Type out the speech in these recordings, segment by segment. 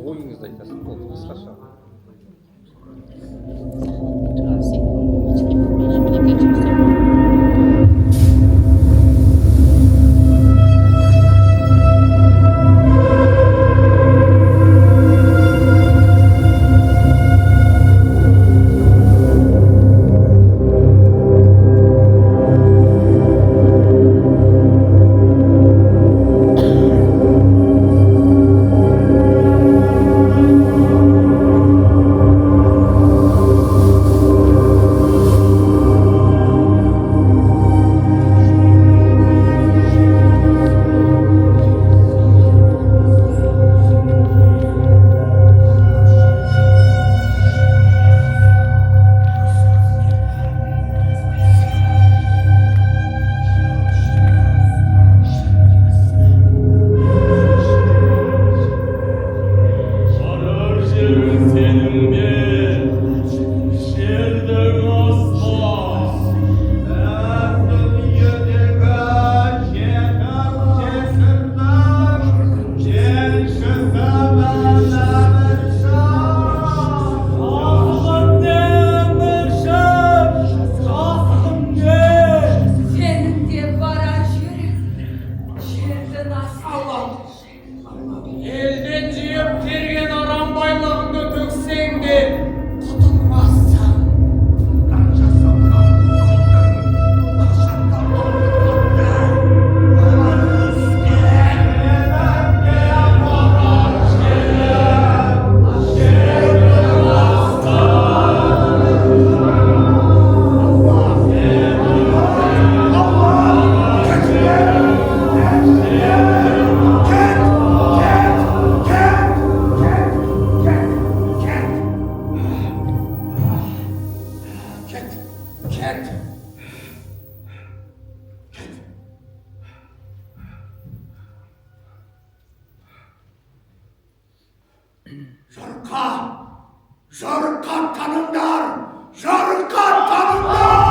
ойыңызды айтасыз ол қысқаша. Elden жиып келген арам байлығыңды төксең де құтылмассың. Жарыққа таныңдар! Жарыққа таныңдар!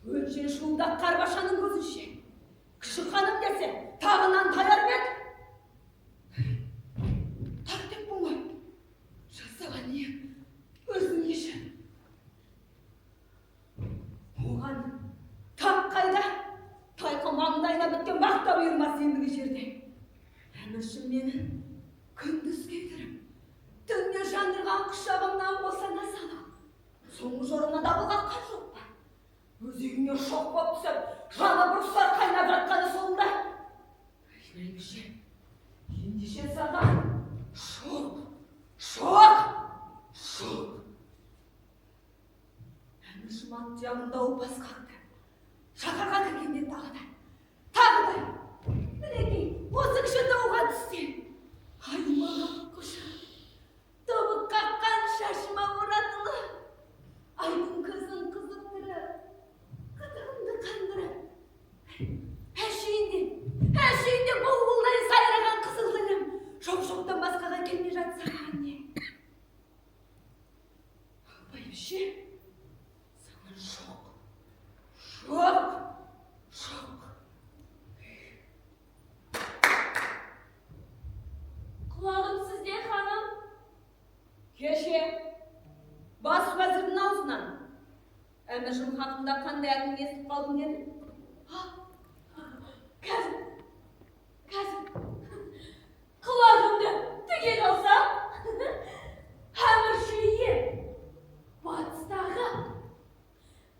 Өлшен шуылдақ қарбашаның көзінше. Кіші ханым десе, тағынан таяр ма еді? Тақ деп болмай. Жасаған не? Өзің еші. Оған тақ қайда? Тайқы маңдайына біткен бақта бұйырмас ендігі жерде. Әміршім мені күндіз кетіріп, түнде жандырған құшағымнан босана салып, соңғы жорымна дабыл қаққан жоқ па? Өзегіне шоқ боп түсіп, жаны бұрсар қайнап жатқаны сонда. Ендеше, ендеше саған шоқ. Әміршім ат жағында опас қақты. Шақарға кіргенде тағы да. Мінекей, осы кіші дауға түссе. Аймаған құшақ, тобы қаққан шашыма оратылы. Айдың көзін қызықтырып, қытығымды қандырып. Әшейінде бұл-бұлдай сайраған қызылдыңым жоқ-жоқтан басқаға келмей жатса не? Бәйбіше, саған жоқ. Құлағым сізде, ханым. Кеше, бас уәзірдің аузынан әміршім хақында қандай әңгіме естіп қалдым деді. Қазір құлағымды түгел алсам, әмірші батыстағы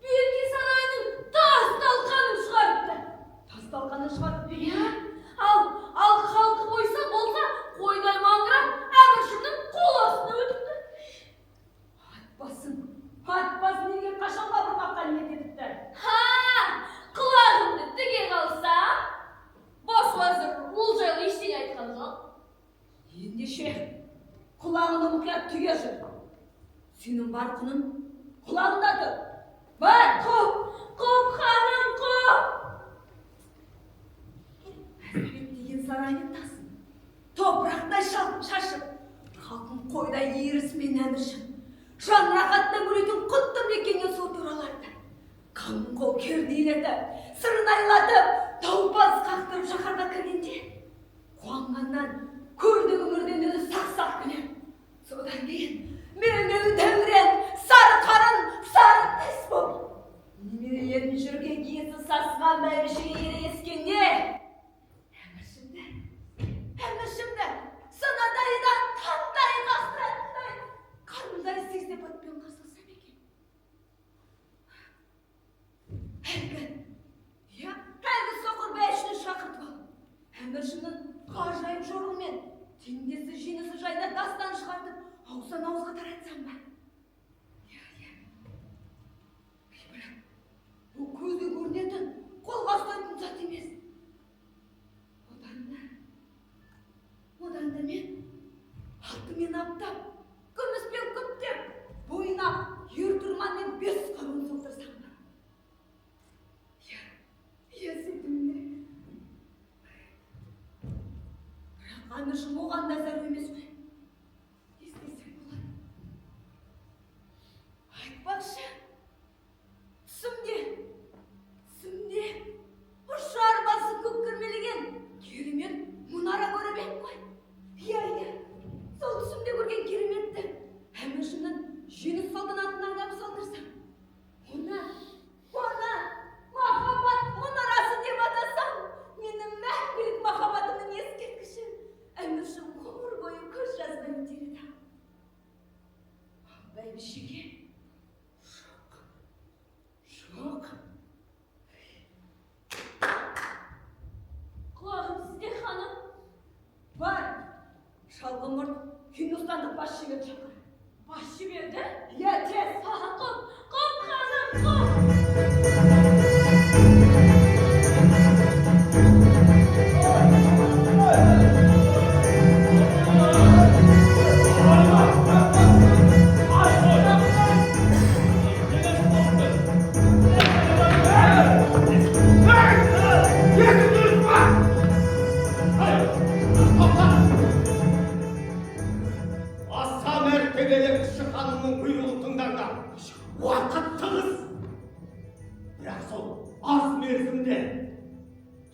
Берке сарайының тас-талқанын шығарыпты. Иә, ал халқы болса қойдай маңырап, жайлы ештеңе айтқан жоқ. Ендеше құлағыңды мұқият түге жүр. Сенің бар құның құлағында тұр. Бар, құп! Құп, ханым, құп! Әзірет деген сарайын тасын. Топырақтай шашып, халқын қойдай иірісімен әміршін. Жан рахатына бөлейтін құтты мекенге сот ораларды. Қалың қол кердейлетіп, сырын айлатып, таупаз қақтырып шаһарға кіргенде, қуанғаннан көрдігі өмірден өзі сақ-сақ күлем. Содан кейін меңеу дәурен, сары қарын, сары тіс боп. Немерелерін жүрген есі сасыған бәйбішеге ерегескенде, әміршімді санадайдан қандай қақтыратындай қарымдай сездеп отпен қасылсам екен. Әлгі соқыр бәйшіні шақыртып алып, әміршімнің ғажайып жорығымен теңдесі жеңісі жайда дастан шығартып, ауыздан ауызға таратсам ба? Бірақ бұл көзге көрінетін, қолға ұстайтын зат емес. Одан да мен алтынмен аптап, күміспен күптеп, бойына ер-тұрманмен 5 қаруын солтырсам ба? Есетімде. Бірақ әміршім оған да зәру емес қой. Естесем болады. Айтпақшы, түсімде ұшар басы көк кірмелеген керемет мұнара көріп ем ғой. Иә, сол түсімде көрген кереметті әміршімнің жеңіс салтанатына арнап салдырсам, оны махаббат мұнарасы деп атасам, менің мәңгілік махаббатымның ескерткіші әміршім ғұмыр бойы көз жазбай өтер еді. Бәйбішеге жоқ. Құлағым сізде, ханым. Бар, шалғын мұрт Хиндустандық бас шебер шақыр. Бас жіберді? Иә, тез. Құп, ханым, құп! Аса мәртебелі кіші ханымның бұйрығын тыңдаңдар. Уақыт тығыз. Бірақ сол аз мерзімде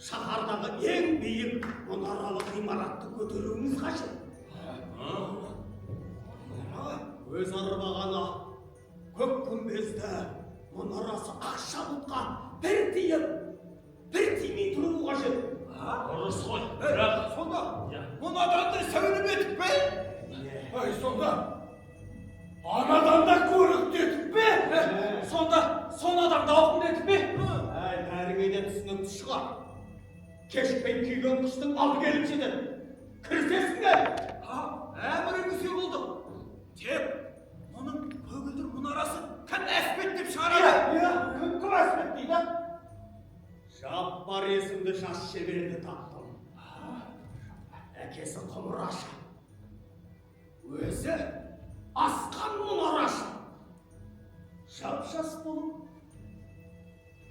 шаһардағы ең биік мұнаралы ғимаратты көтеруіміз қажет. Өз арбағана көк күмбезді мұнарасы ақша бұтқа бір тиіп, бір тимей тұруы қажет. Дұрыс қой. Бірақ сонда мынадан да сәулім етіп пе? Ай, сонда анадан да көрікті етіп пе? Сонадан да ауқымды етіп пе? Әй, бәріңеден түсінікті шығар. Кешпен күйген құстың алды келіп жетеді. Кірсесіңдер. Әміріңізге болды. Тек оның көгілдір мұнарасы кім әспеттеп шығарады? Кім әспеттейді? Жаппар есімді жас шеберді таптым. Әкесі құмырашы. Өзі асқан мұнарашы. Жап-жас болып,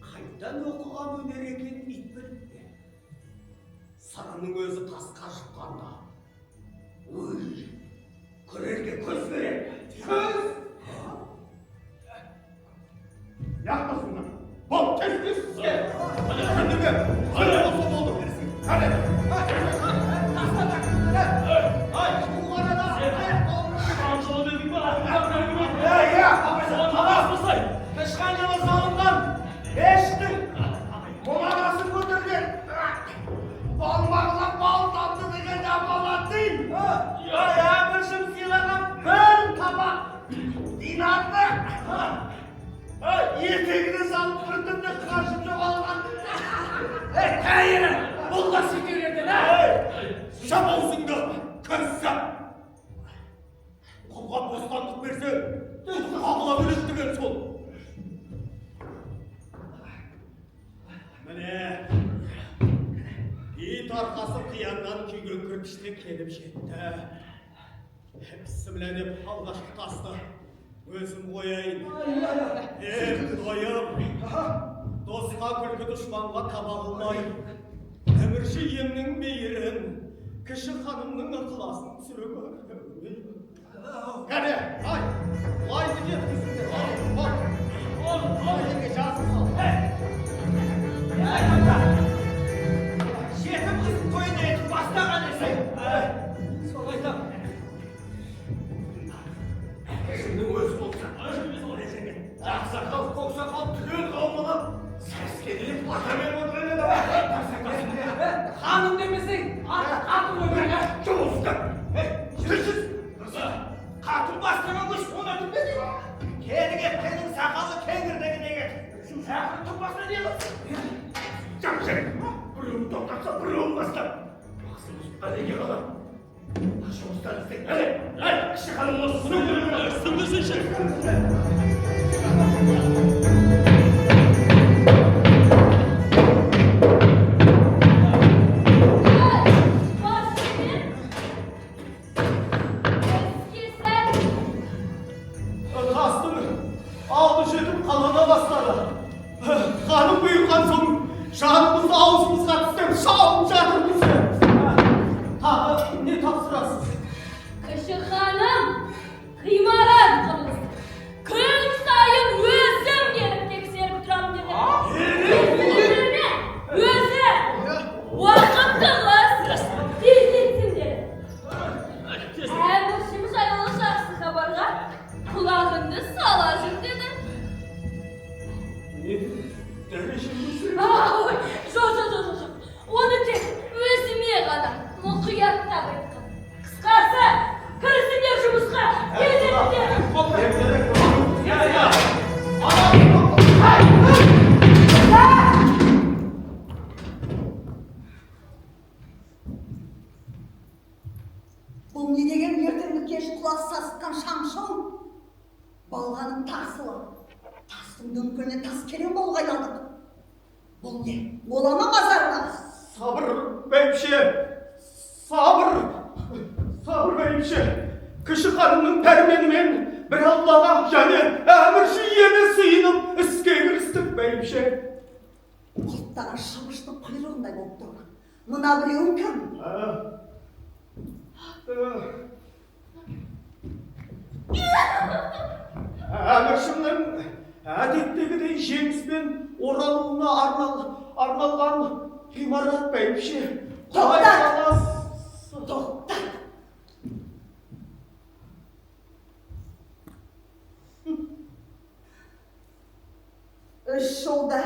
қайдан оқыған өнер екенін ит біліпті. Сырының өзі тасқа жұққанда. Ой, көрерге көз береді. Көз! Яқтасыңдар. Бол, тез-тез сізге. Кіндігі, қане болса болды. Кәне. Ешқаншама салынған ештің Мұнарасын көтерген. Балмағына бал тамды деген жамалат дейін. әміршім сыйлаған Bir tabak dinardı. Yeteğini salып ötümde karşım жоғалған. Тәйірі, бұл да секер еді, Шап аузыңды, көзсі. Құлға бостандық берсе, қабыла біледі деген сол. Міне, ит arkası kıyandan kuygun kırpıştı kelip jetti. Hepsi bilen hep aldaş tutasdı. Özüm koyayım. Hem doyum. Dostqa külkü düşmanға taба olmayım. Emirşi yemnin beyirin. Kişi hanımның ıkılasın sürüyor. Kane, ay. Ay diye kızım. Ay, yenge жазып sal. Жетім қыздың тойына етіп бастаған есен. Сол айтам. Кішінің өзі болса. Ақсақал, көксақал, түгел қауымға сәскеделеп бата беріп отырған еді. Ханым демесең, қатын өмірге. Жұмысты. Жүрсіз. Қатын бастаған көш оны түнбеді. Кені кеткенің сақалы кеңірдегі неге. Шақырып тұрмасына не қылсын? Жап-жарық. Біреуін тоқтатса, біреуін бастап. Бақсымыз әлеге қалар. Жұмыстан істек. Әле, кіші ханым осы сүріңдіріңдер. Kastım, aldı жетіп қалана бастады. Ханым бұйырған соң, жанымызды аузымызға түстеп, шауып жатыр бізді. Тағы не тапсырасыз? Кіші ханым, ғимарат құрылыс. Күн сайын өзім келіп тексеріп тұрамын деді. Өзі, уақытты қыз, тез етсін деді. Әміршіміз айлы жақсы хабарға құлағыңды сала жүр деді. Не? Дәрешім Ой, жоқ. Оны тек өзіме ғана мұқияттап айтқан. Қысқасы, кірісіңдер жұмысқа, келдіңдер. Бұл не деген ертеңгі кеш құлақ сасытқан шамшон? Балғаның тасылы. Тастың дөңкөліне тас керен болуға айналдық. Бұл не? Олама мазарына? Sabır beyimşe, sabır beyimşe. Kışı hanımның pərmeniмен bir Allah'a yani әмірші ene sıyınıp iske kiristік beyimşe. Құлттаған шымыштың құйрығындай болып тұр. Мына біреуің кім? Әміршімнің әдеттегідей жеңіспен оралуына арналған ғимарат бәйбіше. Тоқтат! Үш жолда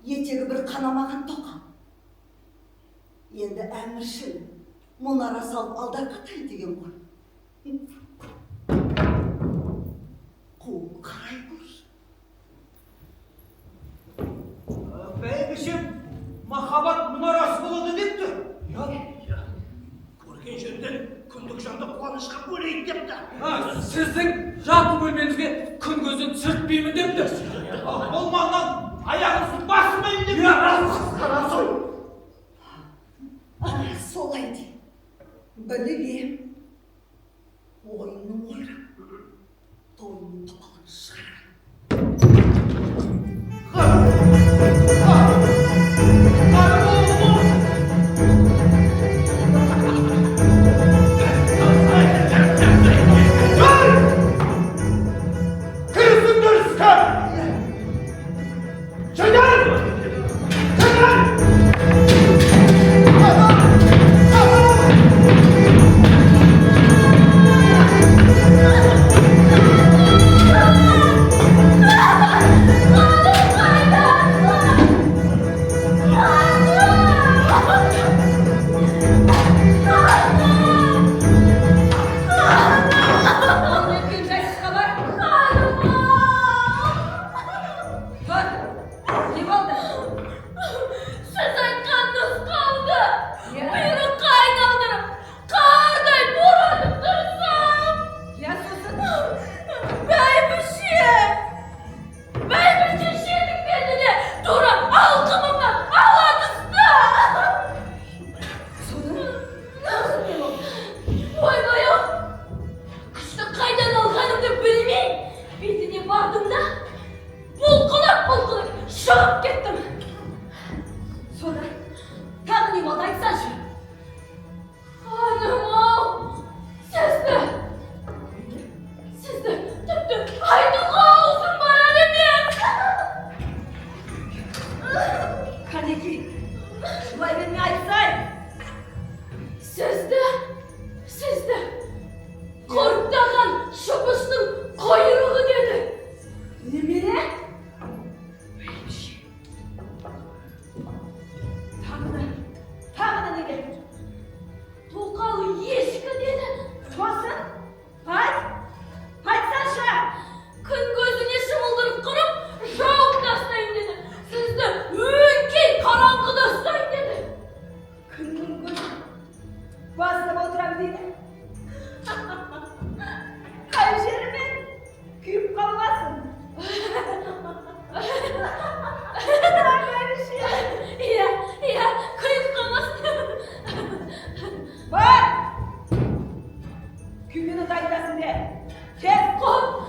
етегі бір қанамаған тоқам. Енді әміршін мұнара салып алдарға тай деген ғой. Қуып қарай көрші. Бәйбішем, махаббат мұнарасы болады депті. Көрген жерден күндік жанды қуанышқа бөлейік депті. Сіздің жатын бөлменізге күн көзін сүртпеймін депті. Болмағынан аяғыңызды басымайын депті. Қарасың. Солай де. Біліп ем. Ойынның ойры. Тойының топалын шығар. deydi. Hemşerimin küp kalmasın. Böyle bir şey. Ya, kayıp kalmasın. Bak! Küpünü kaydasın de. Kes! Komutanım.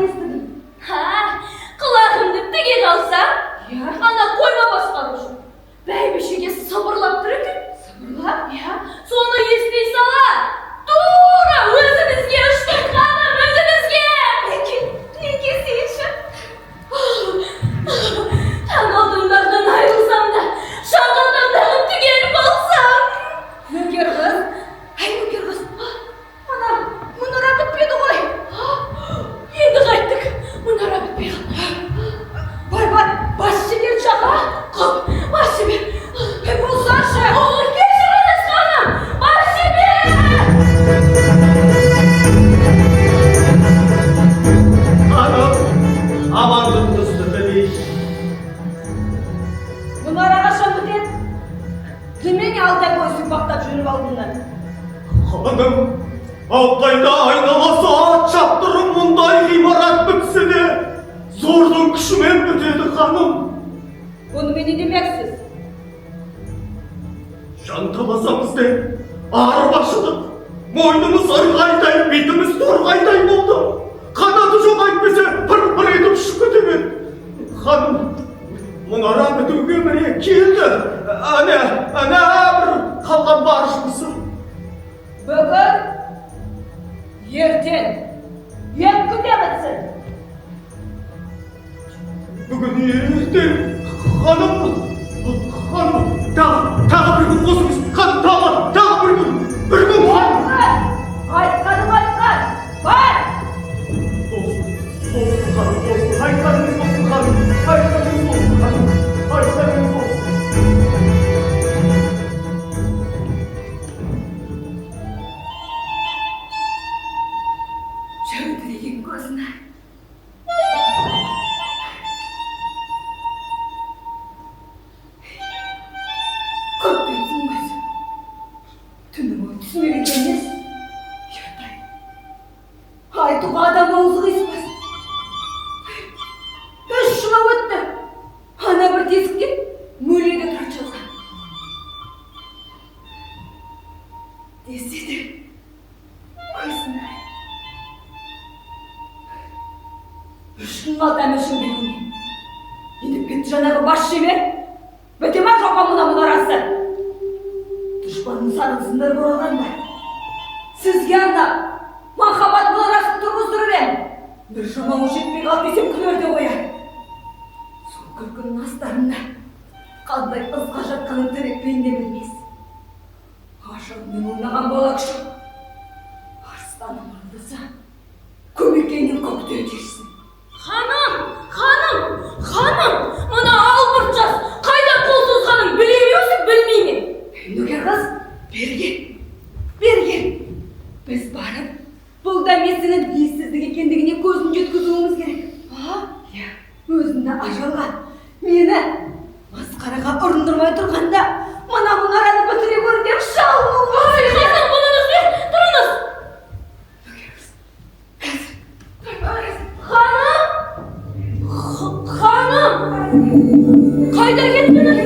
естідім. Құлағымды тіге қалсам, Я? ана қойма басқарушы. Бәйбішеге сыбырлап тұр екен. Сыбырлап? Соны ести сала, тура өзімізге ұштың ханым, өзімізге. Неге сейші? Таң алдымдардан айрылсам да, шаңғалдамдағы түгел болсам. Нөкер қыз? Нөкер қыз? Мұнара бітпеді ғой. Енді қайттық, мұнара бітпей қалды. Бар, бас жібер жақа. Құп, бас жібер. Болсашы. Кешіріңіз ханым, бас жібер. Hanım, amanın üstünde değil. Мұнара қашан бітеді? Түмен алтай бой сұқпақтап жүріп алдыңдар. Hanım, Altay'da aynalasa at çaptırım bunday imarat bitse de zorluğun küşümen bitedi hanım. Бұны мен не демексіз? Жанталасамыз де ağır başladık. Moynumuz ırgayday, bitimiz torgayday oldu. Kanadı çok aytmese pır edip şükür demek. Hanım, Munara bітуге mene keldi. Ana bir kalgan barışımızı. Бүгін, ертең, екі күнде бітсін. Bugün ертең hanım, tағы bir gün қосыңыз. Hanım, tағы bir gün hanım. Айтқаным айтқан, бар! Olsun hanım, olsun. Hayırlarınız olsun hanım. Hayırlarınız olsun hanım. Hayırlarınız olsun. Жәудіреген көзін ай. Көппетсің көзі. Түні бойы түсінер емес. Ертай. Айтуға адам аузы қиыспас. 3 жылы өтті. Ана бір тесіктен мөледі тұрат жазған. Десе де көзін ай. 3 күн қалды әміршін беруіне. Енді бетті жанағы бас жебер. Бөте ма жоқ па мұнарасы? Дұшпанның санын бұрылғанда. Сізге арнап, махаббат мұнарасын тұрғыздырып ем. Бір жамауы жетпей қалды десем күлерде қояр. Сол күлкінің астарында қандай ызға жатқанын тірекпейін де білмес. Ашығымен ойнаған бала күшік. Арыстаным ұрдыса, көмекейінен көкте өтерсін. Ханым, мұна албырт жас, қайда қол созғанын білемеусің, білмейме. Нөкер қыз, берген. Біз барып, бұл дәмесінің дейсіздік екендігіне көзін жеткізуіміз керек. Өзінде ажалға, мені масқараға ұрындырмай тұрғанда, мұнараны бітіре көр деп шалмау бар. Ханым, бұныңыз бе, тұрыңыз. Ханым, қайда кеттіңіз?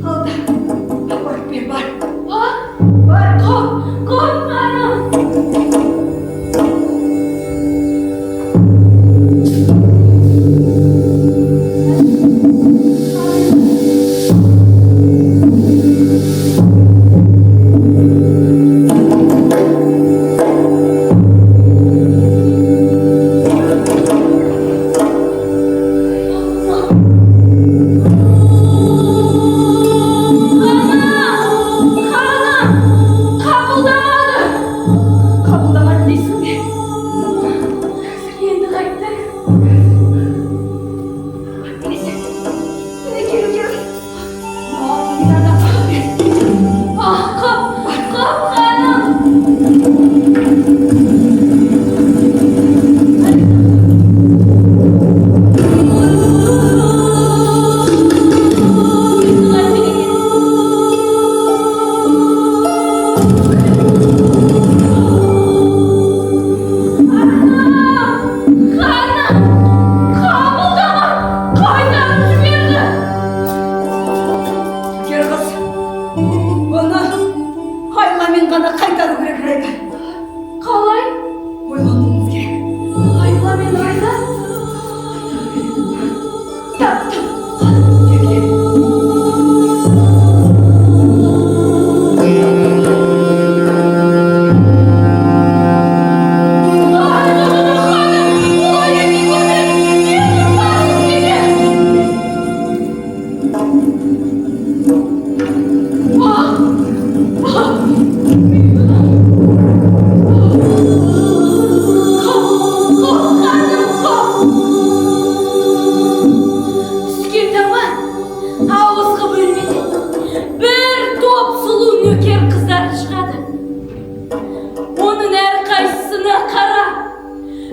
Алда, апарып бер, бар. Қой, ханым.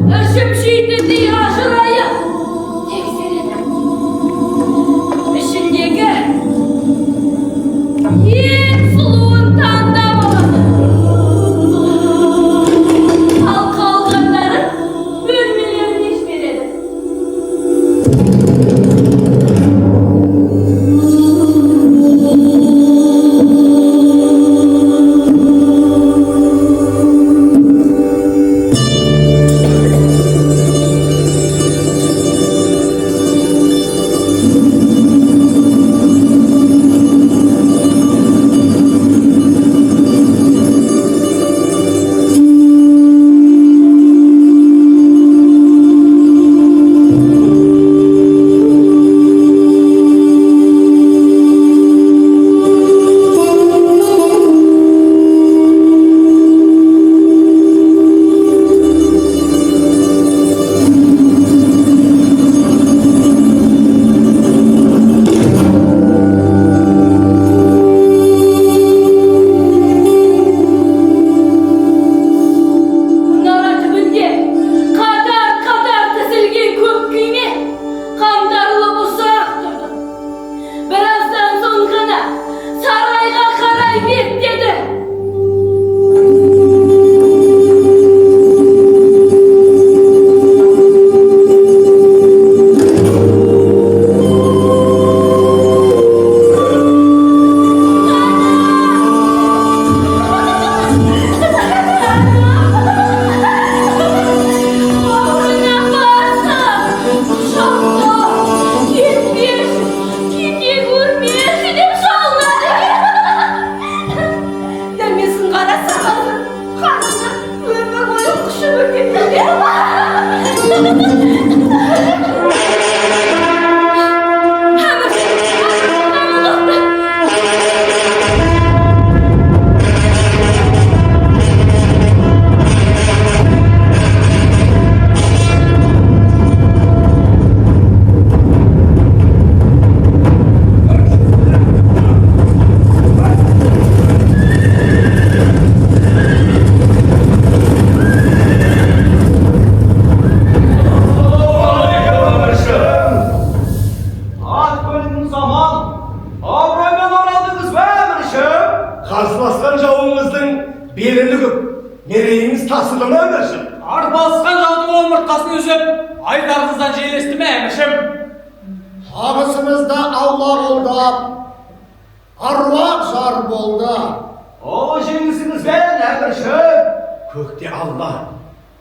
Işım şiddeti aşırayı tekseledim. İşindeki en suluğun tandamaları. Halk alganların bölmelerini işledim. Bunlara tübünce kadar tezilgen köp güyme kamdarlı boşarak durdum. Birazdan sonra sarayga karay bet dedi. Oğluna varsa şokta gitmiş, gidi görmüş dedim şolladı. Demesin kara sakallı, karnına ömür boyu kuşumu getirdi. At bölümün zaman. Avroyla oraldınız be Emirşim. Kasmaskan javımızın belirli köp. Nereğimiz tasılı mı Emirşim? Arpaskan canım omurttasını üzüp aydarınızdan jeylesti mi emişim? Ağısımızda Allah oldu. Arvak zar oldu. O jingisiniz be Emirşim. Kökte Allah.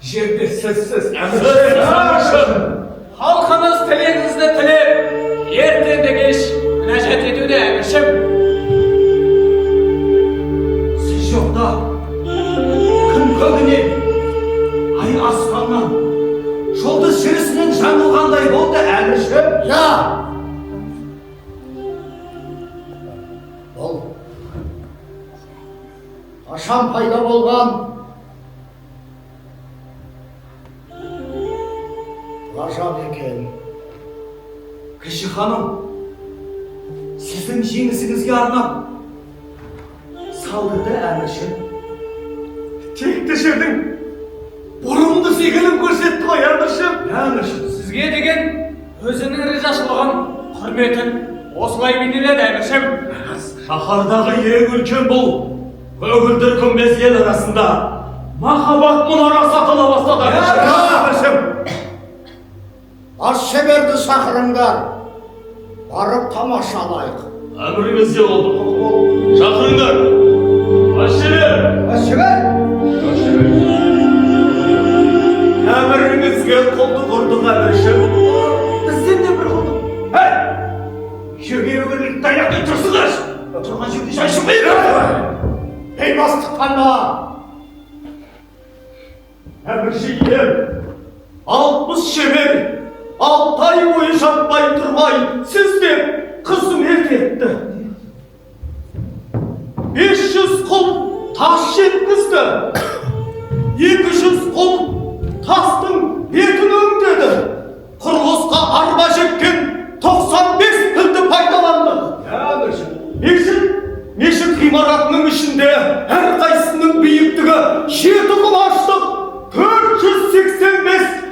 Yerde sessiz Emirşim. Halkımız tilinizde tilip, yerden de geç münecat ediyor da emişim. Siz yok da kın kögüne ay aslanla şolda sürüsünün жаңылғандай болды Emirşim. Ya! Ol. Aşam payda bolgan. Aşam eкен. Кіші ханым, сіздің жеңісіңізге арнап салдырды Emirşim. Tek düşürdün. Burundu sikilim көрсетті ғой Emirşim. Emirşim, Sizge деген өзінің ризашылығын, құрметін осылай бейнеледі әміршім. Шаһардағы ең үлкен бұл көгілдір күмбез ел арасында махаббат мұнара сатыла бастады. Emirşim. Аш шеберді шақырыңдар. Барып тамашалайық. Әміріңізде болды. Шақырыңдар. Аш шебер. Әміріңізге қолды құрдық Emirşim. бізден де бір құлдық. Шөге өгірлік таяқтай тұрсыңдар. Тұрған жерде шашылмайды. Бейбастықтанма. Әміршейден 60 шебер 6 ай бойы жатпай тұрмай сізден қызмет етті. 500 құл тас жеткізді. 200 құл тастың бетін өңдеді. Құрылысқа арба жеккен 95 тілді пайдаланды. Мешіт ғимаратының ішінде әрқайсының биіктігі 7 құлаштық 485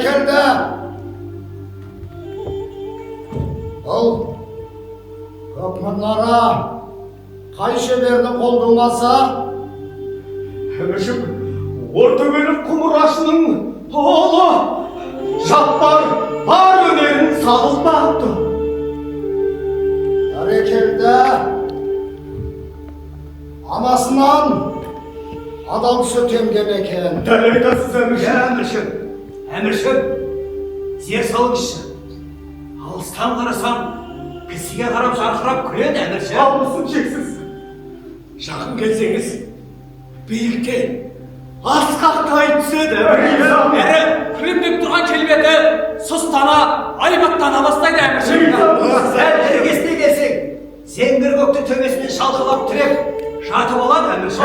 Бәрекелді. Бұл көк мұнара қай шебердің қолдумаса? Әміршім, ортөбелік құмырашының ұлы Жаппар бар өнерін сағылтпақты. Бәрекелді. Анасынан адам сүт емген екен. Дәл айтасыз, әміршім. Әміршім, зер салыңызшы. Алыстан қарасам, кісіге қарап жарқырап күледі әміршім. Алмысын шексіз. Жақын келсеңіз, биіктен, Асқақтай түседі. Әрі күлімдеп тұрған келбеті сұстана, айбаттана бастайды әміршім. сәл іргесіне келсең, зеңгір көкті төбесімен шалқалап тіреп, жатып алады әміршім.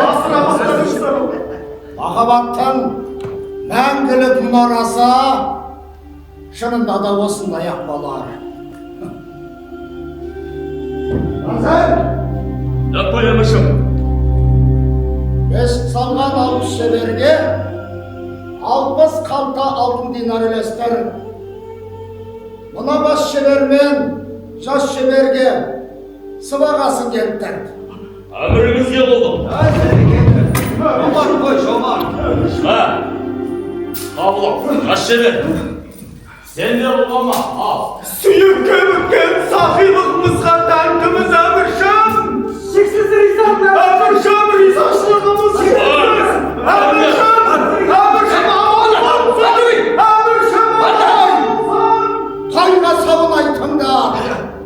Махаббаттың мәңгілік мұнарасы шынында да осындай-ақ болар. Назар, Дәппай әміршім. бес салған 60 шеберге 60 қалта алтын динар үлестір. Мына бас шебер мен жас шеберге сыбағасын келттір. Әміріңізге болдым. Жомар қой, жомар. Қабылық, жас шебер. Сен де болғама, ал. Сүйікке бүккен сақилығымызға тәнтіміз әміршім. Шексіз ризамын. Әміршім, ризашылығымыз шексіз. Әміршім, аман болсын. Әміршім, аман. Қайға сабын айтыңда.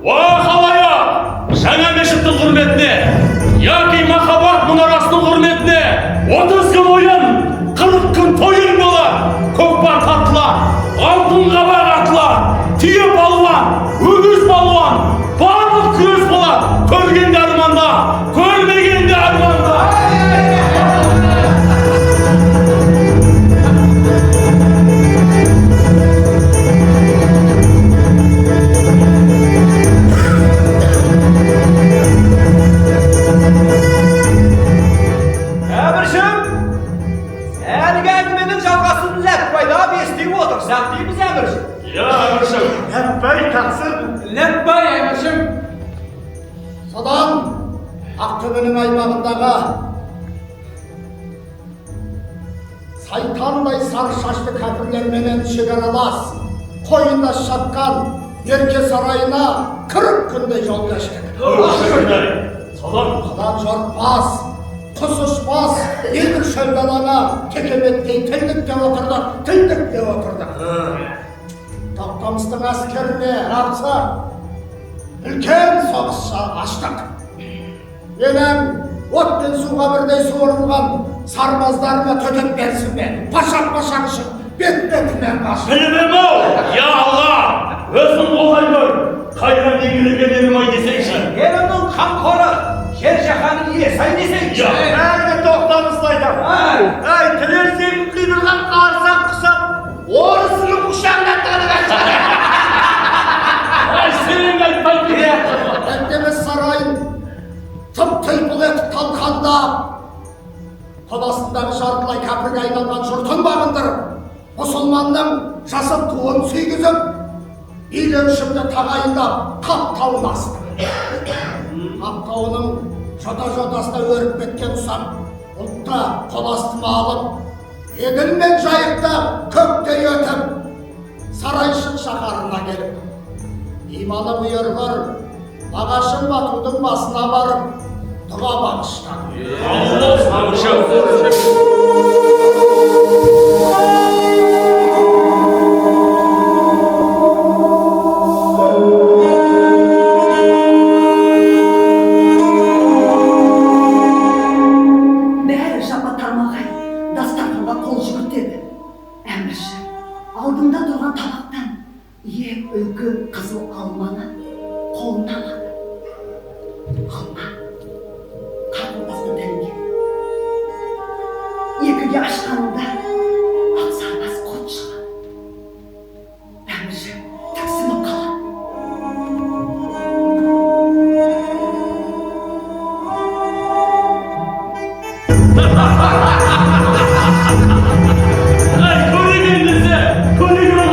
Қалайық, жаңа мешіттің құрметіне, яки махаббат мұнарасының құрметіне 30 күн ойын, 40 күн тойын болар. Көкпар тартылар, алтын қабақ атылар, түйе балуан, өгіз балуан, барлық күрес болар. Көргенде арманда, көрмегенде арманда. Әміршім, әлгі әңгіменің жалғасын ләппайда естіп отырсақ дейміз әміршім. Әміршім. Әппәй тақсыр. Ләппай әміршім. Содан Ақтөбенің аймағындағы сайтандай сары шашты кәпірлерменен шекаралас қойында шатқан Мерке сарайына 40 күнде жол кештік. Қыдан жортпас, құс ұшпас, елдің шөлдалана текеметтей тілдік деп отырдық. Тоқтамыстың әскеріне қарсы үлкен соғыс аштық. Менің отпен суға бірдей суырылған сарбаздарыма төтеп берсін бе, пашақ-пашақ үшін бет-бетімен қашып. Білмем-ау, я Алла, өзің олай көр, қайран еңгілігенерім ай десеңші. Елімнің қамқоры, жер жаһанның иесі ай десеңші. Әлгі тоқтамысты айтам. Ай, тілерсең қидырған қарсақ құсап, орысының құшағына танығаш. Ай, сенің айтпайды. Әттемес сарайын тып-тыйпыл етіп талқандап, қоластындағы жартылай кәпірге айналған жұртын бағындырып, мұсылманның жасыл туын сүйгізіп, билеушімді тағайындап, қаптауын асты. Қаптауының жота-жотасына өріп кеткен ұсақ, ұлтта қоластыма алып, еділ мен жайықта көктей өтіп, сарайшық шаһарына келіп, иманы бұйырғыр, нағашым батудың басына барып, дұға бағыштады. Бәрі жапа-тармағай дастарханға қол жүгіртеді. Әмірші, алдында тұрған табақтан ең үлкен қызыл алманы қолына алады. Алма қарындасты дәлге. Екіге ашқанында ақ сарбас қот шығады. Әмірші тіксініп қалады. Ай, көрегендісі, көреген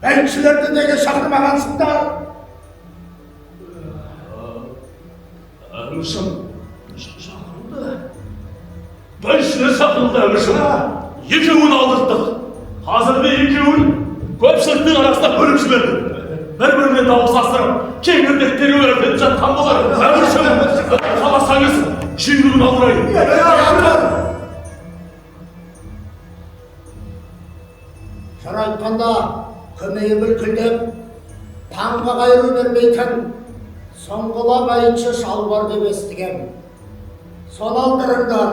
Elçilerdi neге şakırmağansınдар? Əmrişim, şakıldı. Beşine şakıldı əmrişim. Yekevun aldırttık. Hazır bir yekevun köpçülüktün arasında bölüp jiberdi. Bir-birine davul sastırıp, kengirdekleri öğretip жатқан болар. Əmrişim, қаласаңыз, жеңілін алдырайын. Şara айтқанда көмейі бүлкілдеп, таңға қайыру бермейтін соңғылап айтшы шалбар деп естіген. Соны алдырыңдар.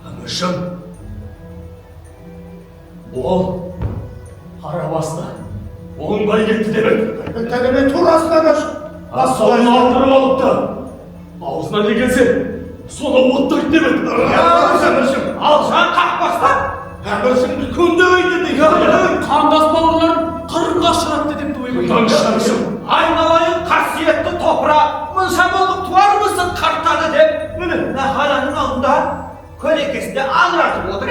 Әміршім, ол қарабасты, оңбай кетті демек. Білтәгіме турасына көш. Соны алдырып алыпты. Аузына не келсе, соны оттырып демек. Әміршім, алжан қақпастан. Әміршім күнде өйді дейді. Қандас бауырлар қырынға ұшыратты деп ойбай. Әміршім, Айналайын қасиетті топырақ, мұнша болып туар мұсың қартады деп, міне, халаның алдында көлекесінде аңыратып отыр.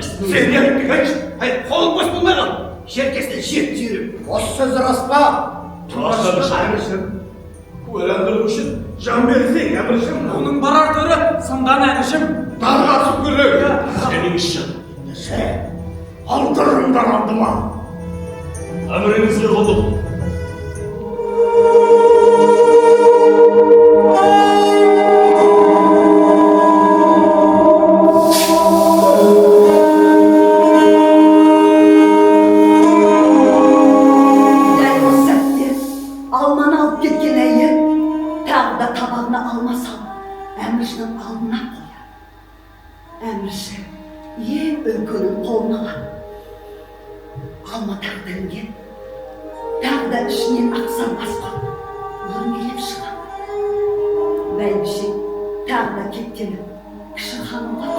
Сен не айтты? Қолың бос болмаған. Жеркесіне жет жүйріп. Осы сөз рас па? Әміршім, өләндіру үшін жан берсең, әміршім. Оның барар түрі сынған әнішім. Дарғасып күлік. сенің үшін. Ендеше, алдырыңдар алдыма. Әміріңізге қылдық. Дәл осы сәтте алманы алып кеткен әйел тағы да табағына алмасам әміршінің алдына қояр. Әмірші ең үлкенін қолына алады. Алма тағдырынген тағы да ішінен ақсан басқан өрмелеп шығады. Бәйбіше тағы да кектеніп кіші ханымға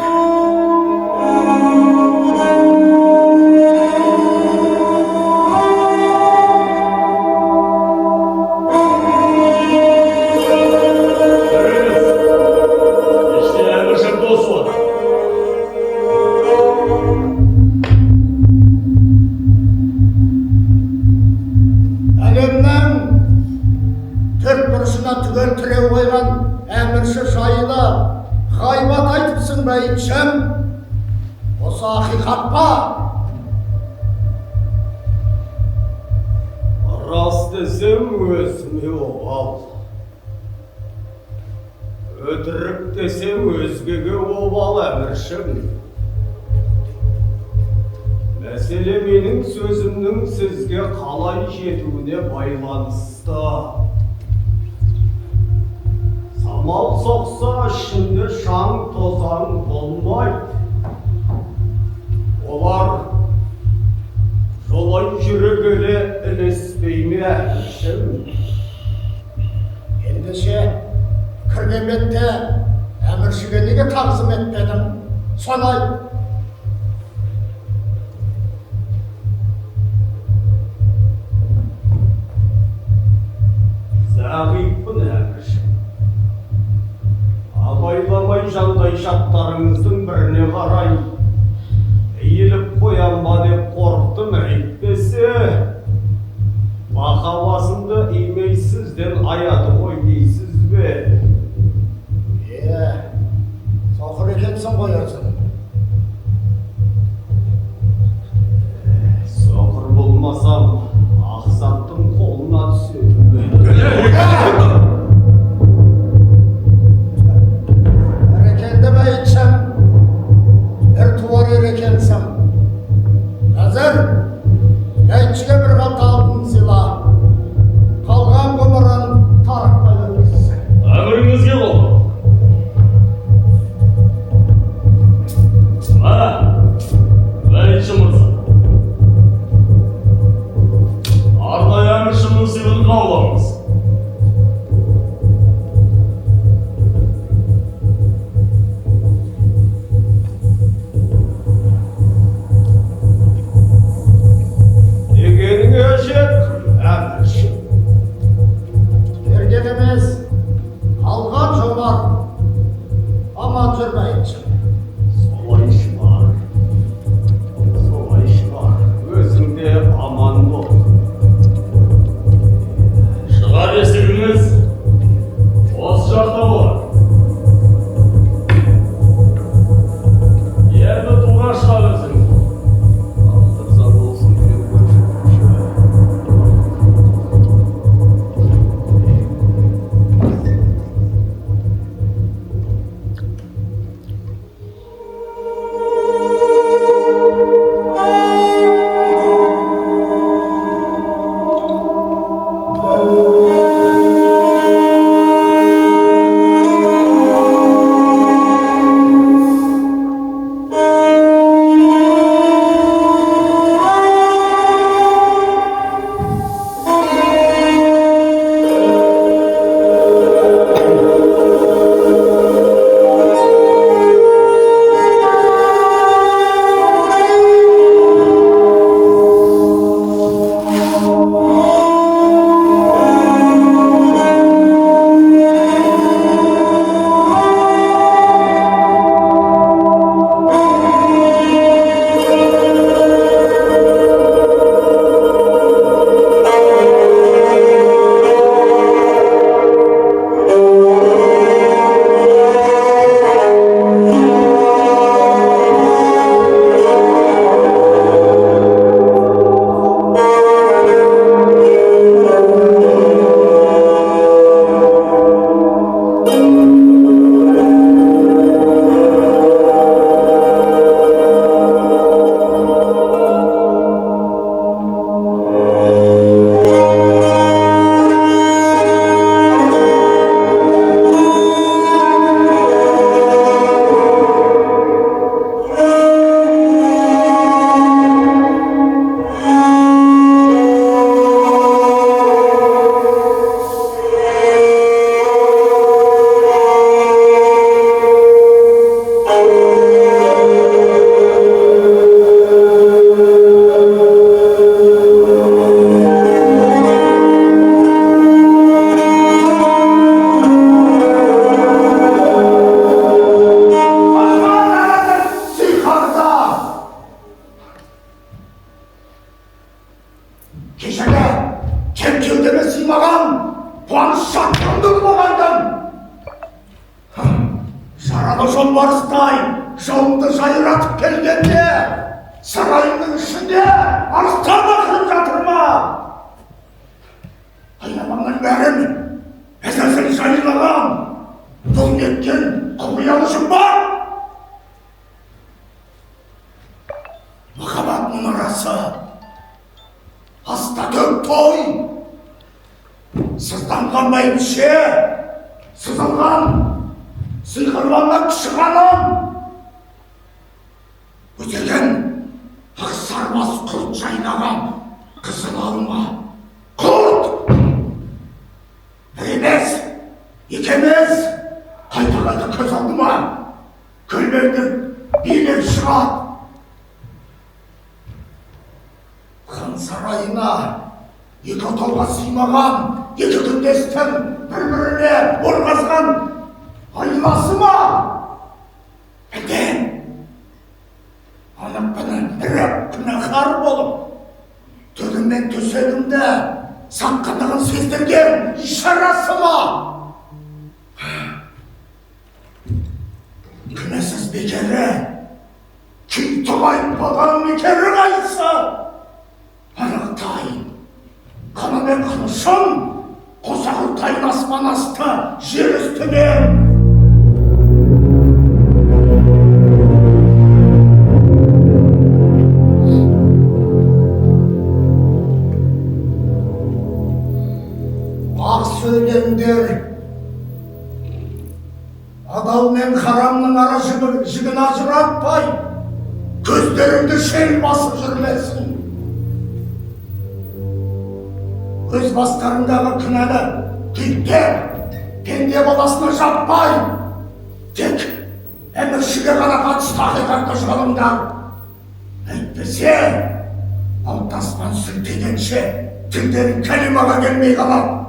İşte Əmrişim dostu. Әлемнің төрт бұрышына түгел тіреу қойған әмірші жайына ғайбат айтыпсың ба итшім? Осы ақиқат па? Рас десем өзіме обал. Өтірік десем өзгеге обал әміршім. Мәселе менің сөзімнің сізге қалай жетуіне байланысты. Самал соқса ішінде шаң тозаң болмайды. Олар жолай жүре келе ілеспей ме әміршім? Ендеше кірген бетте әміршіге неге тағзым етпедім? Соны айт. Зағиппын әміршім. Абайламай жандай шаттарыңыздың біріне қарай иіліп қоям ба деп қорықтым, әйтпесе махаббасымды имейсізден аяды ғой дейсіз бе? Соқыр екенсің ғой өзің. Соқыр болмасам ақсаттың қолына түседі ме? Әрекенді бе итшім? Бір туар ерекенсің. Әзір, әйтшіге бір қалта алтын сыйла. Қалған ғұмырын тарықпай өткізсін. Әміріңізге қол. Бәйітші мырза. Арнайы әміршімнің сыйлығын қабыл алыңыз. Дегеніңе жауымды жайратып келгенде сарайының ішінде арыстан ақырып жатыр ма? Айнамаңның бәрін әзәзіл жайлаған бұл неткен құпиялышым бар? Махаббат мұнарасы, аста төк той, сызданған бәйбіше, сызылған, сиқырланған кіші ханым, өтеген ақ сарбас құрт жайнаған қызыл алма, құрт! Бір емес, екі емес, қайта-қайта көз алдыма, көлбеңдеп билеп шығады. Хан сарайына екі отауға сыймаған, екі күндестің бір-біріне орғазған айласы ма? Әлде анаппынан бірі күнәһар болып, төбіммен төсегімді сатқандығын сездірген шарасы ма? Күнәсіз бекері, күй тұғайын болған бекері қайсы? Анықтайын, қанымен қынышын, қосағылтайын аспан асты, жер үстімен. Ақ сөйлемдер, адал мен харамның ара жігін ажыратпай, көздеріңді шел басып жүрмесін. Өз бастарындағы күнәні күйттер, пенде баласына жаппай, тек әміршіге ғана қатысты ақиқатқа жолыңдар. Әйтпесе, алты аспан сілтегенше тілдерін кәлимаға келмей қалады.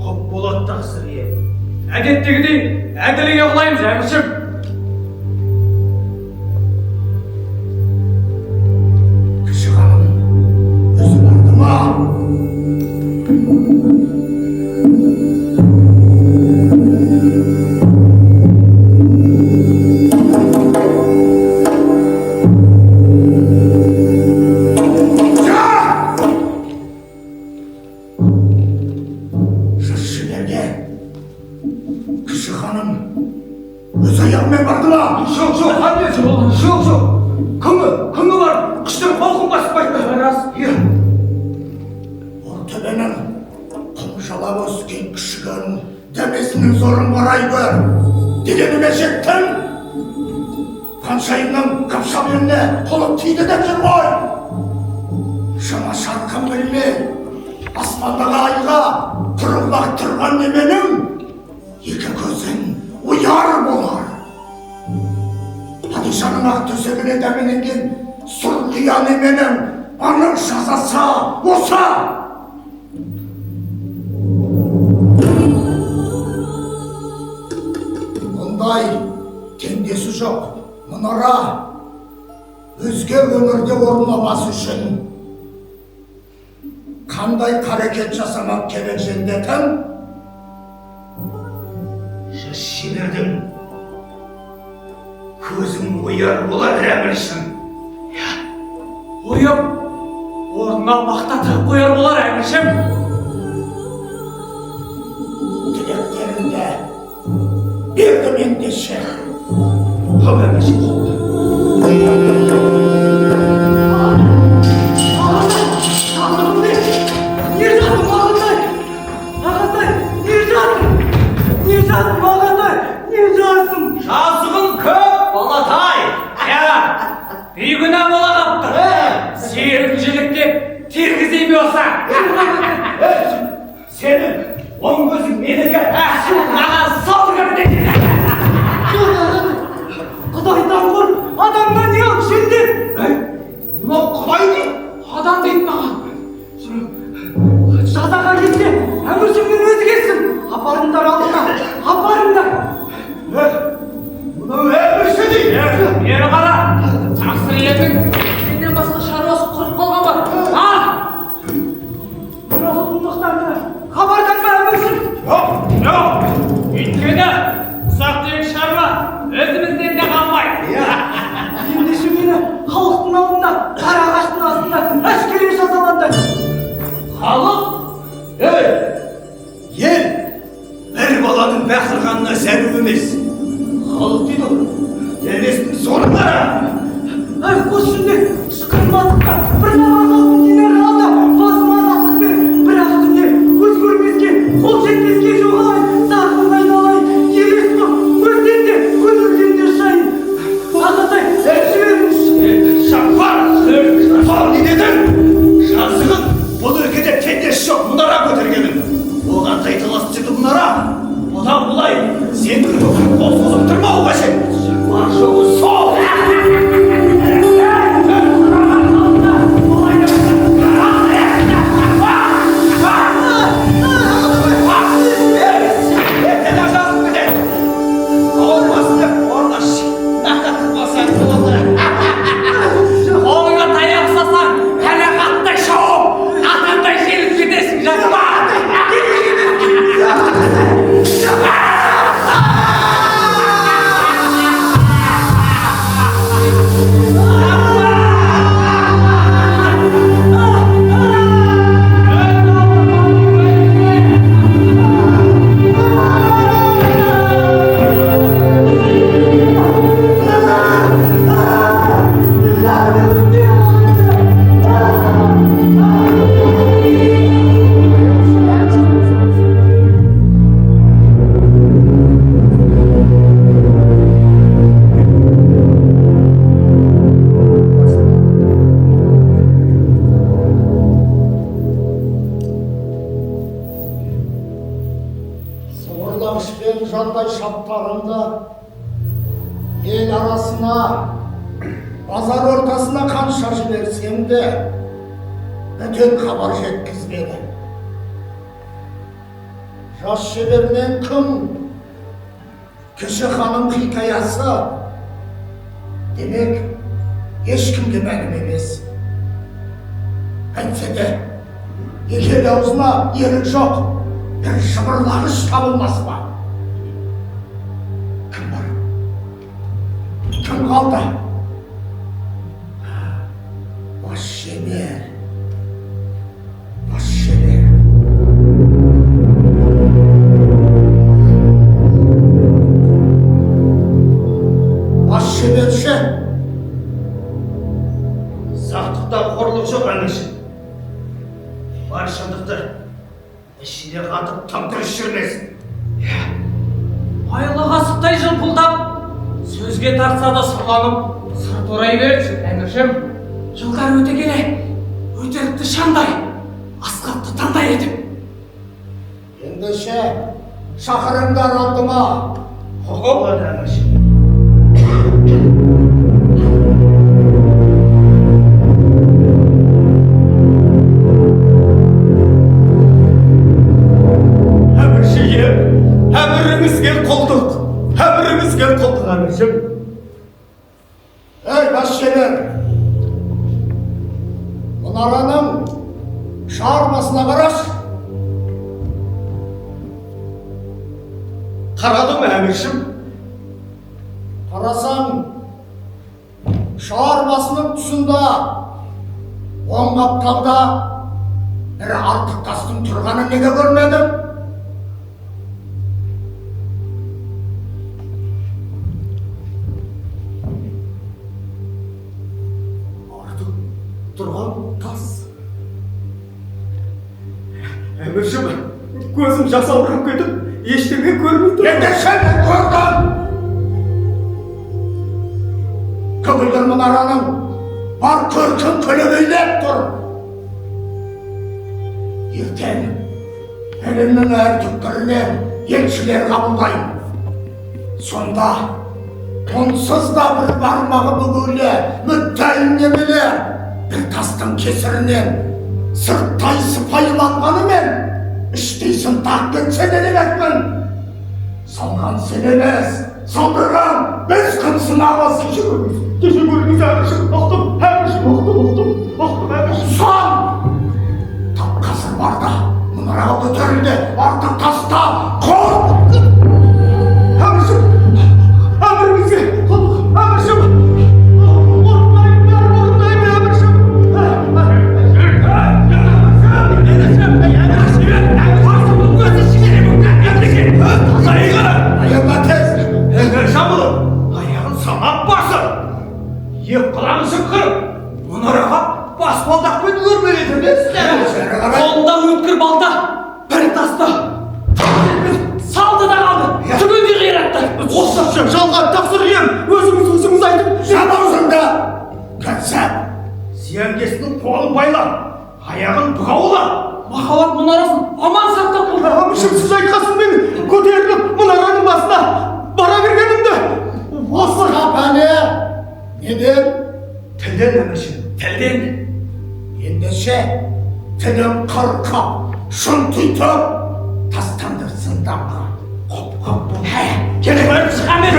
Құп болады тақсыр ие. Әдеттегідей әділіңе құлаймыз, әміршім. Кіші ханым, өзі барды ма? Дегеніме жеттім, қаншайымның қапшабеніне қолым тиді деп жүр ғой. Шама шарқын білмей, аспандағы айға тұрылмақ тұрған неменің екі көзін ұяр болар. Падишаның ақ төсегіне дәмененген сұр қия неменің анық жазасы осы. Теңдесі жоқ, мұнара өзге өмірде орнамас үшін қандай қарекет жасамақ керек жендетім? Шешелердің көзің ойар болар әміршім. Ойып, орнына мақта тығып қояр болар әміршім. Тілектерінде берді мен деші. Құп әміршім қолды. Жазығын көп, Балатай! Бейгүнә бола қапты. Серікшілікте тергізей ме оса? Сенің оң көзің менікі. Маған сол көрді. Құдайдан құр, адамнан не ал жендет? Мынау құдай не? Адам дейді маған. Жазаға кетсе, әміршімнің өзі келсін. Апарыңдар алдына, апарыңдар. Мынау әмірші дейді. Бері қара. Тақсыр елдің сенен басқа шаруасы құрып қалған ба? Ал! Мынау ұлықтарды хабардан ба әміршім? Жоқ! Өйткен Сіздің жазығын бұл өлкеде тендесі жоқ мұнара көтергенің. Оған тайталас түседі мұнара. Одан бұлай сен қол созып тұрмау қажет. Бар жоғы сол. Сыбырлағышпен жандай шаптарында ел арасына, базар ортасына қанша жіберсем де бөтен хабар жеткізбеді. Жас шеберінен кім? Кіші ханым хикаясы. Демек, ешкімге мәлім емес. Әйтсе де, ел аузына ерік жоқ. Bir şıbırlağış табылмас ба? Кім бар? Кім қалды? Бас шебер. Бас шебер. Бас шеберші. Сақтықта қорлық жоқ әмірші. Бар шындықты ішінде қатып тым дұрыс жүрмесін. Айлаға сықтай жылпылдап, сөзге тартса да сұрланып, сырт орай берді, әміршім. Жылдар өте келе, өтерікті шандай, асқатты тандай етіп. Ендеше, шақырыңдар алдыма. Болады әмірші. Ey бас шебер, мұнараның шығармасына қараш. Қарадым әміршім. Қарасаң, шығармасының тұсында оң қапталда бір артық тастың тұрғанын неге көрмедім? Тұрған тас. Әміршім, көзім жасаурап кетіп, ештеңе көрмей тұр. Ендеше мен көрдім. Көгілдір мұнараның бар көркін көлегейлеп тұр. Ертең әлемнің әр түкпірінен елшілер қабылдаймын. Сонда онсыз да бір бармағы бүгілі мүттәйін немелі бір тастың кесірінен сырттай сыпайыланғанымен іштей сынтақ кетсе де демекпін. Салған сен емес, салдырған біз қымсынамыз. Кеше көріңіз әміршім, ұқтым әміршім. Сан! Тап қазір барда мұнараға көтерілді, артық таста қор! Әміршім, әмірімізге, әміршім. Орындайын әміршім. Аяға тез! Аяғын санап басып, еп қылаң шыққыр, мұнараға бас балдақпен өрмелетіп естілер. Қолында өткір балда, бір тасты. Салды да қалды, түгелге қиратты. Осынша жалған тақсыр ем, өзіңіз айтып. Жан аузыңда! Кәтсәп! зиянкесінің қолын байла, аяғын бұғаула. Махаббат мұнарасын аман сақтап қыл. Әміршім, сіз айтқасын мен көтеріліп мұнараның басына бара бергенімді. Осыға пәне! Неден? Тілден әміршім, тілден. Ендеше тілім қырқап, шын тұйтып, тастандырсын дамға. Қоп-қоп бұл. Келе бәрін шығамын.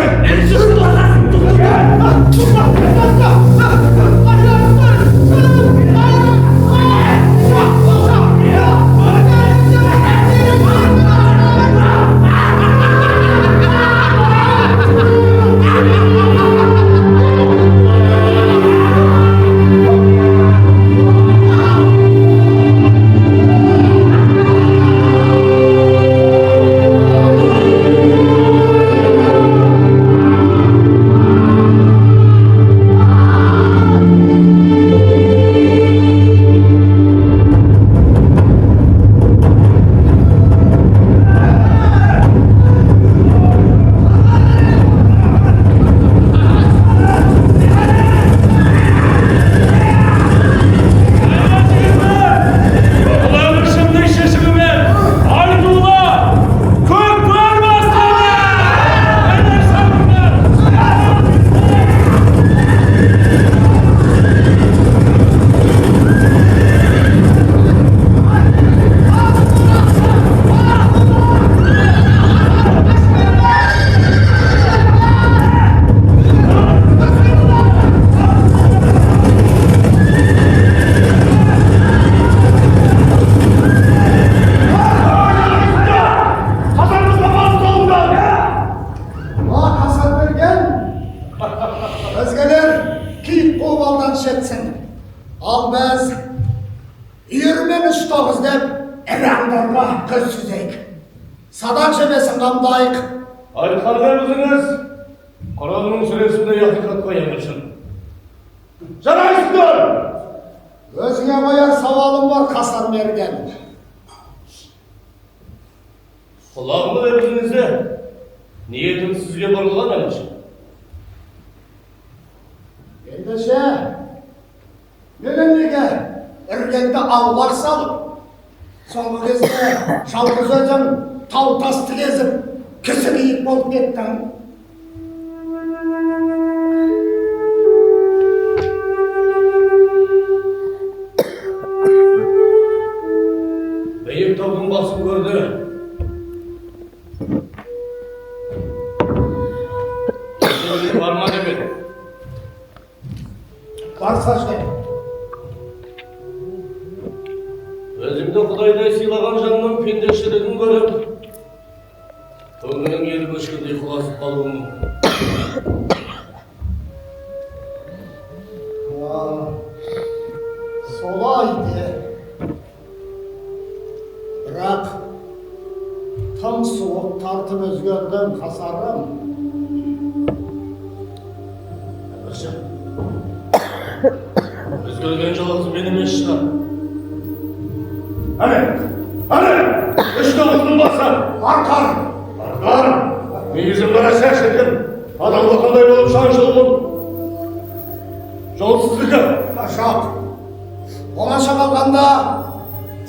Ал біз үйірмен ұштағыз деп әраңдарға көз сүзейік. Садақ жемесін қамдайық. Айтқандар өзіңіз, Құранның сүресінде ақиқатқа емешін. Жарайсыздар! Өзіңе қояр сауалым бар, Қасар мерген. Құлағымды өзіңізде, ниетім сізге бұрылған әліші. Ендеше, менің неге іргеңді аулақ салып, соңғы кезде жалғыз өзім тау-тас тігезіп, кісілейік болып кеттің. Бейік таудың басын көрді. Сізге барма деп еді. Барса жай. Өзімді Құдайдай сыйлаған жанның пендешілігін көріп, көңілің ел көшкендей құласып қалуы мүмкін. Солай де. Бірақ тым суық тартып өзгердім, Қасарым. Өзгерген жалғыз мен емес шығар. Үшті ұлтын баса. Арқар! Арқар, мүйізім бара сәшілдім. Адам қандай болып шаншылмын. Жолсыздығы. Жоқ. Оңаша қалғанда,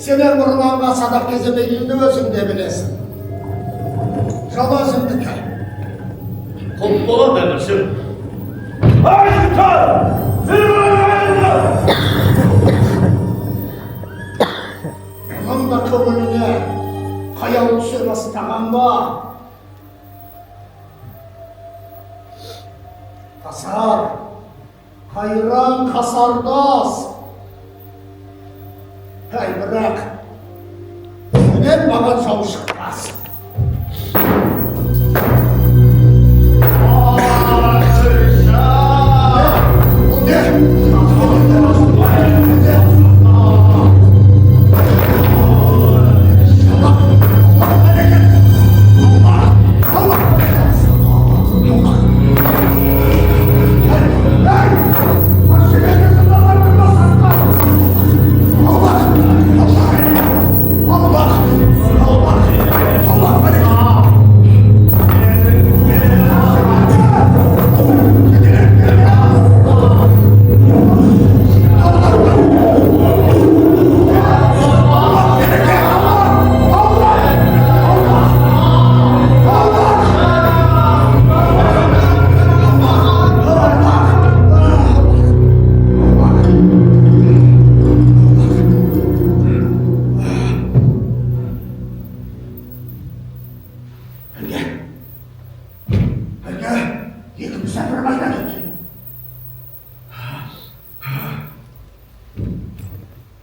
сенен бұрынанға садақ кеземейтінді өзің де білесің. Жол өзімдікі. Құп болады әміршім. Айшықтар! Мұның да көңіліне қаяу түсе бастаған ба? Қасар, қайран Қасардас. Әй, бірақ, сенен маған жау шықпас. Allah!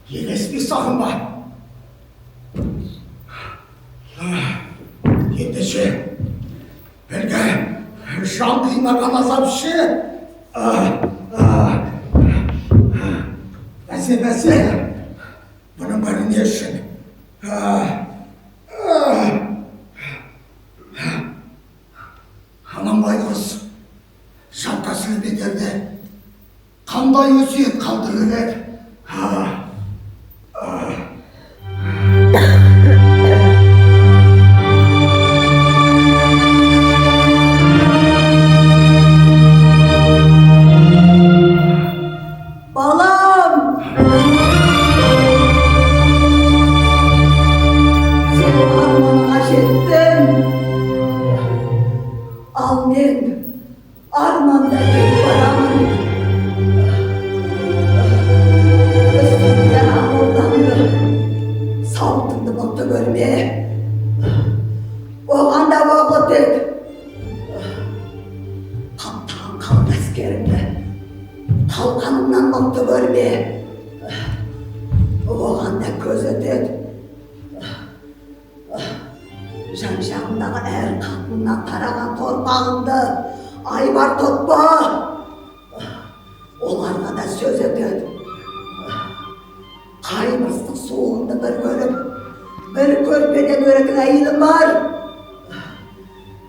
Елеспей сағынба. Ендеше, бірге жан қинаған азапшы. Бәсе, бұның бәрі не үшін? Анам байғыз, жантасыл бедерде қандай өсиет қалдырып еді? Балам! Sen armağana жетtin. Al men armanda tek baramın. Üstünden ağırdandı. Saltındı mutlu görmeye. Oğan da oğlu tek. Kaptan kaldı askerimde. Kalkanımdan mutlu görmeye. Oğan da göz ötedi. Жан-жағымдағы әр қатыннан тараған торпағымды айбар тотпа. Оларға да сөз етеді. Қайбырстық суығымды бір көріп, бір көрпеден өретін әйелім бар.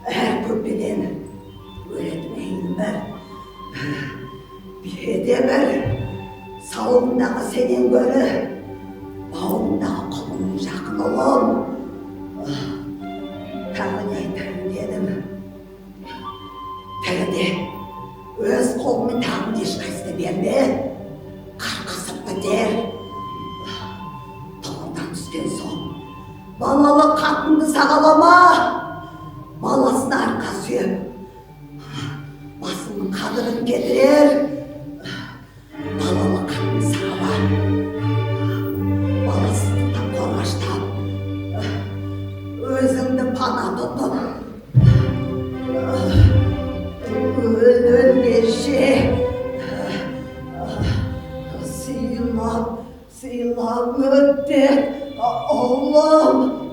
Әр көрпеден өретін әйелім бар. Беде бір сауығымдағы сенен көрі, бауымдағы құлының жақын олым. Тағы не айтайын дедім. Тәліде өз қолымен тағын ешқайсыны берме. Қарқысып бітер. Таудан түскен соң балалы қатынды сағалама. Баласына арқа сүйеп басының қадырын кетірер. Балалы қатын сағала. Баласыздықтан қорғаштап өзіңді пана тұтып өлерше сыйлап өтте Allah'ım.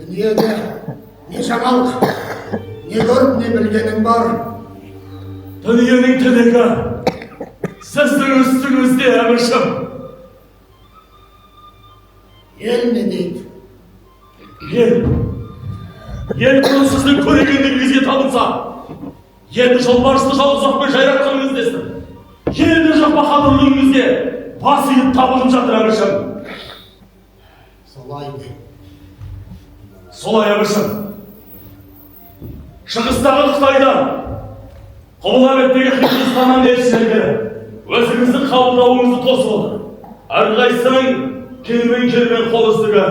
Дүниеде не жаңалық, не көріп, не білгенің бар. Дүниенің тілегі сіздің үстіңізде, әміршім. Ел не дейді? Ел бұны сіздің көрегендігіңізге табынса, енді жолбарысты жалғыз-ақпен жайратқаныңыз десін. Елді жақпа қадырлығыңызде бас иіп табылып жатыр, әміршім. Солай де. Солай, әміршім. Шығыстағы Қытайда, Құбылабеттегі Қырғызстаннан елшілерге өзіңіздің қабылдауыңызды тосып отыр. Әрқайсының келмен қол үстігі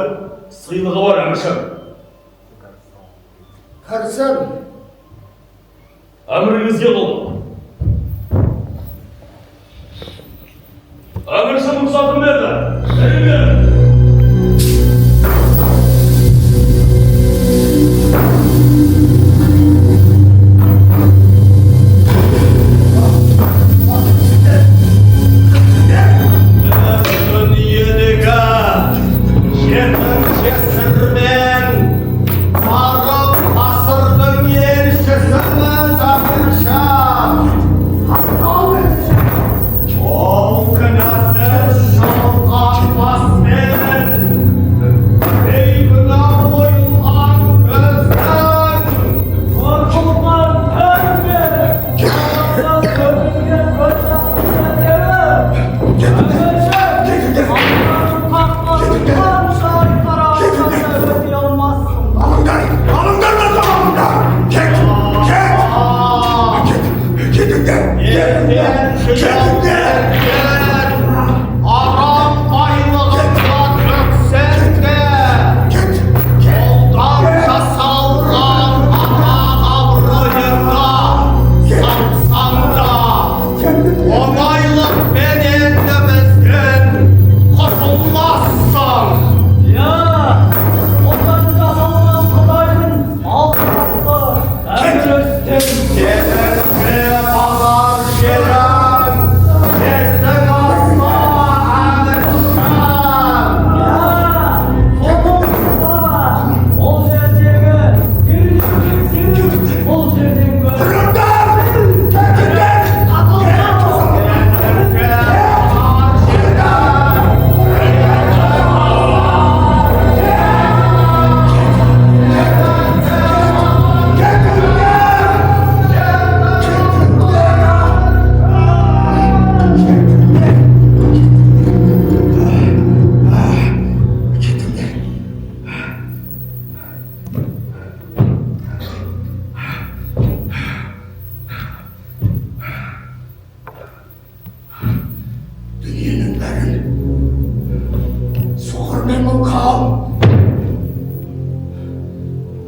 сыйлығы бар, әміршім. Кірсін. Әміріңізге қолды. Әміршім рұқсатын берді. Әрине. Жесірмен барып асырдың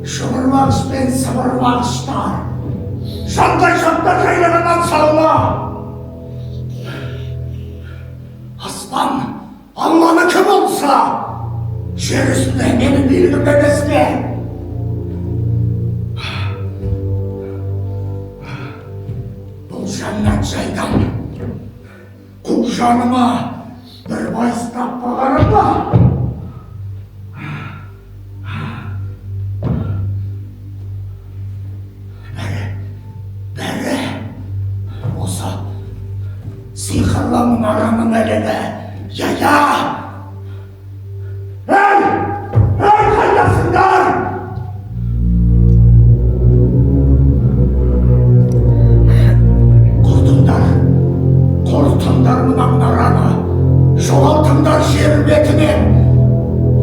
Шымырлағыш пен сыбырлағыштар. Жандай шақта жайлағаннан салма. Аспан Алланыкі болса, жер үстінде менің билігім емес пе? Бұл жәннат жайдан құл жаныма бір байыз таппағаны ма? Бәрі осы сиқырлы мұнараның әлігі я! Эй, қайдасыңдар? Құртыңдар мына мұнараны, жоғалтыңдар жер бетінен,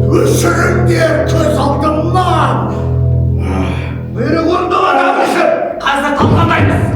өшіріңдер көз алдымнан. Бұйрық орындалар Әміршім, қазір талқандаймыз.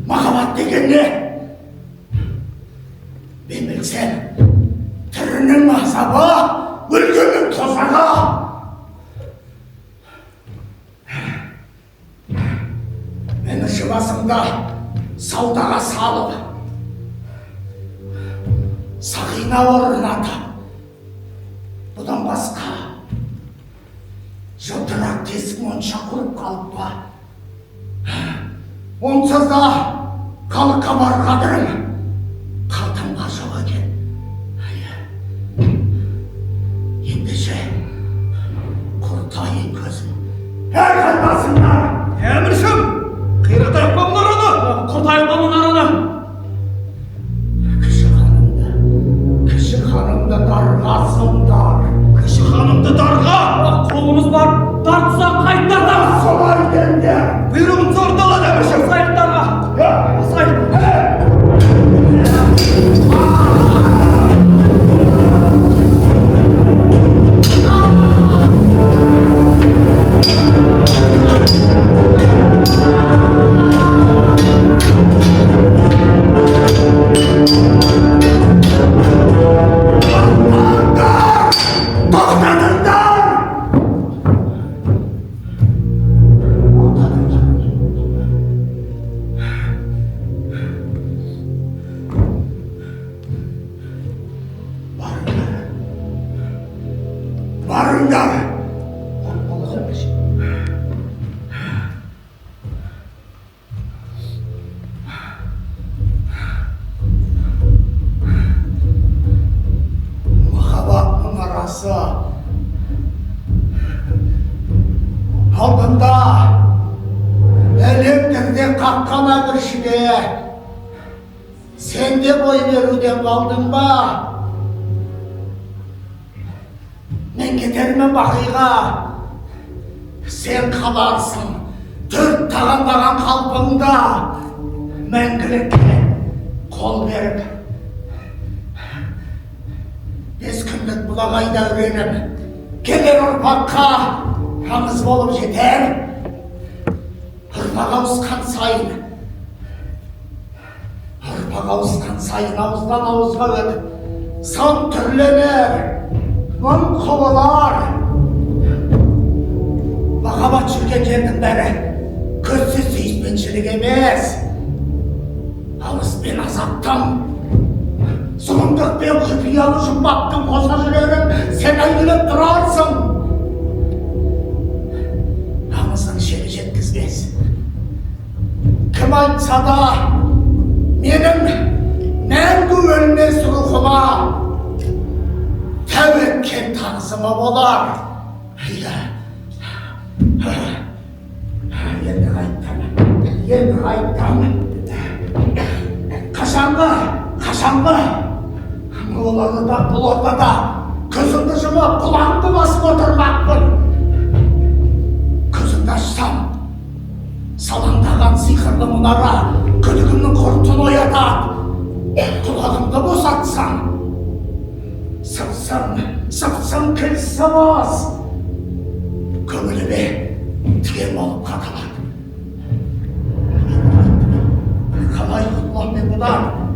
Махаббат деген не? Мен білсем, тірінің азабы, өлгеннің тозағы. Мені шыбасында саудаға салып, сақина орнатып, бұдан басқа жылтырақ тесік монша құрып қалып ба. Онсыз да халыққа бар қадірім қалтамға жоқ екен. Ендеше құртайын көзім. Қайдасыңдар? Әміршім, қиратайық па мұнараны? Құртайық па мұнараны? Кіші ханымды дарғасыңдар. Кіші ханымды дарға! Қолымыз бар, дар тұзақ қайттардамыз. Солай деңдер. Бұйрығымыз орындалады Әміршім. Сайықтарға. Барыңдар. Махаббаттың арасы алдында электрде қаққан Әміршіге сен де бой беруден қалдың ба? Мен кетермен бақиға, сен қаларсың, төрт тағандаған қалпыңда мәңгілікке қол беріп. 5 күндік бұлағайда үйреніп, келер ұрпаққа аңыз болып жетер. Ұрпақ ауысқан сайын ауыздан ауызға өтіп, сан түрленер, мың құбылар. Махаббат жүрген жердің бәрі көзсіз сүйіспеншілік емес, алыс пен азаптан, зұлымдық пен құпиялы жұмбақтың қоса жүрерін сен әйгілеп тұрарсың. Аңыздың шегі жеткізбес. Кім айтса да менің мәңгі өлмес рухыма тәуекел тағзымы болар. Енді қайттам. Қашанғы Оларда бұл ортада көзімді жұмып құлағымды басып отырмақпын. Көзімді ашсам, салаңдаған сиқырлы мұнара күдігімнің құртын оятады. Құлағымды босатсам, сыпсың кілсіміз көңіліме тіге болып қаталады. Қалай құтылам мен бұдан?